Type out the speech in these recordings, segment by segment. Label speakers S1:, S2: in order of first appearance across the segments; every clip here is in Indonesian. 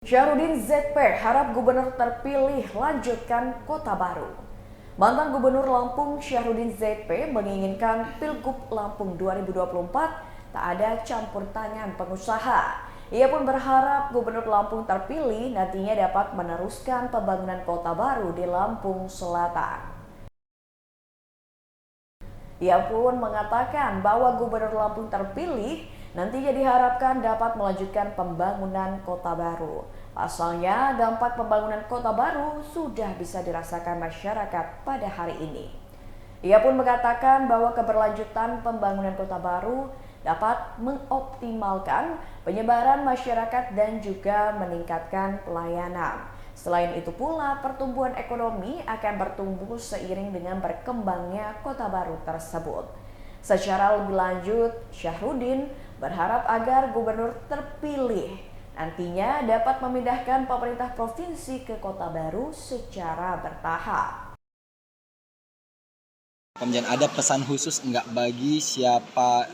S1: Syahrudin ZP harap gubernur terpilih lanjutkan Kota Baru. Mantan Gubernur Lampung Syahrudin ZP menginginkan Pilgub Lampung 2024 tak ada campur tangan pengusaha. Ia pun berharap Gubernur Lampung terpilih nantinya dapat meneruskan pembangunan Kota Baru di Lampung Selatan. Ia pun mengatakan bahwa Gubernur Lampung terpilih nantinya diharapkan dapat melanjutkan pembangunan Kota Baru. Pasalnya, dampak pembangunan Kota Baru sudah bisa dirasakan masyarakat pada hari ini. Ia pun mengatakan bahwa keberlanjutan pembangunan Kota Baru dapat mengoptimalkan penyebaran masyarakat dan juga meningkatkan pelayanan. Selain itu pula, pertumbuhan ekonomi akan bertumbuh seiring dengan berkembangnya Kota Baru tersebut. Secara lebih lanjut, Syahrudin berharap agar gubernur terpilih nantinya dapat memindahkan pemerintah provinsi ke Kota Baru secara bertahap.
S2: Kemudian ada pesan khusus enggak bagi siapa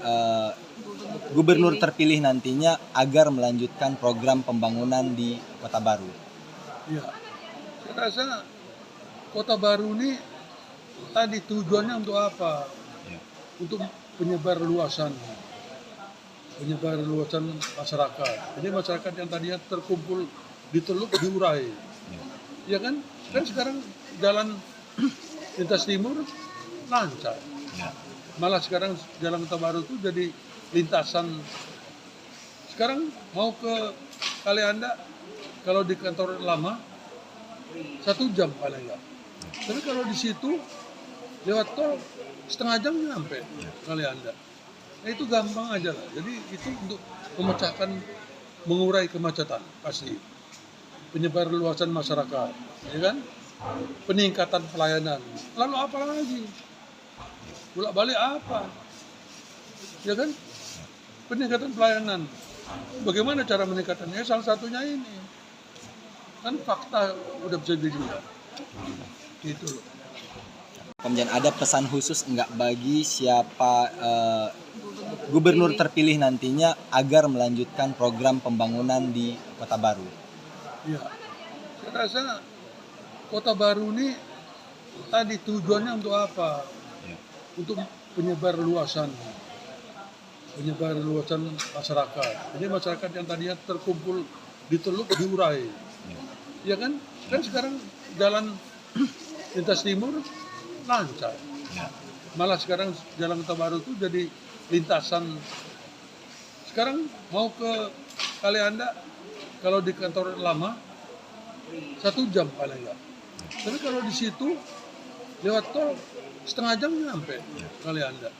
S2: gubernur terpilih nantinya agar melanjutkan program pembangunan di Kota Baru?
S3: Ya, saya rasa Kota Baru ini tadi tujuannya untuk apa?
S2: Ya.
S3: Untuk penyebar luasan masyarakat. Jadi masyarakat yang tadinya terkumpul di Teluk diurai, ya kan? Kan sekarang jalan lintas timur lancar.
S2: Ya.
S3: Malah sekarang jalan Kota Baru itu jadi lintasan. Sekarang mau ke Kalianda, kalau di kantor lama 1 jam paling enggak. Tapi kalau di situ lewat tol setengah jam nyampe Kalianda. Nah itu gampang aja lah. Jadi itu untuk memecahkan, mengurai kemacetan pasti. Penyebar luasan masyarakat, ya kan? Peningkatan pelayanan. Lalu apa lagi? Bolak-balik apa? Ya kan? Peningkatan pelayanan. Bagaimana cara meningkatannya? Salah satunya ini. Kan fakta udah bisa dilihat. Gitu loh.
S2: Kemudian ada pesan khusus enggak bagi siapa gubernur terpilih nantinya agar melanjutkan program pembangunan di Kota Baru?
S3: Ya, saya rasa Kota Baru ini tadi tujuannya untuk apa?
S2: Ya.
S3: Untuk penyebar luasan masyarakat. Jadi masyarakat yang tadinya terkumpul di Teluk diurai, ya kan? Kan sekarang jalan lintas timur lancar.
S2: Ya.
S3: Malah sekarang jalan Kota Baru itu jadi lintasan. Sekarang mau ke Kalianda, kalau di kantor lama 1 jam paling enggak. Tapi kalau di situ lewat tol setengah jam nyampe Kalianda.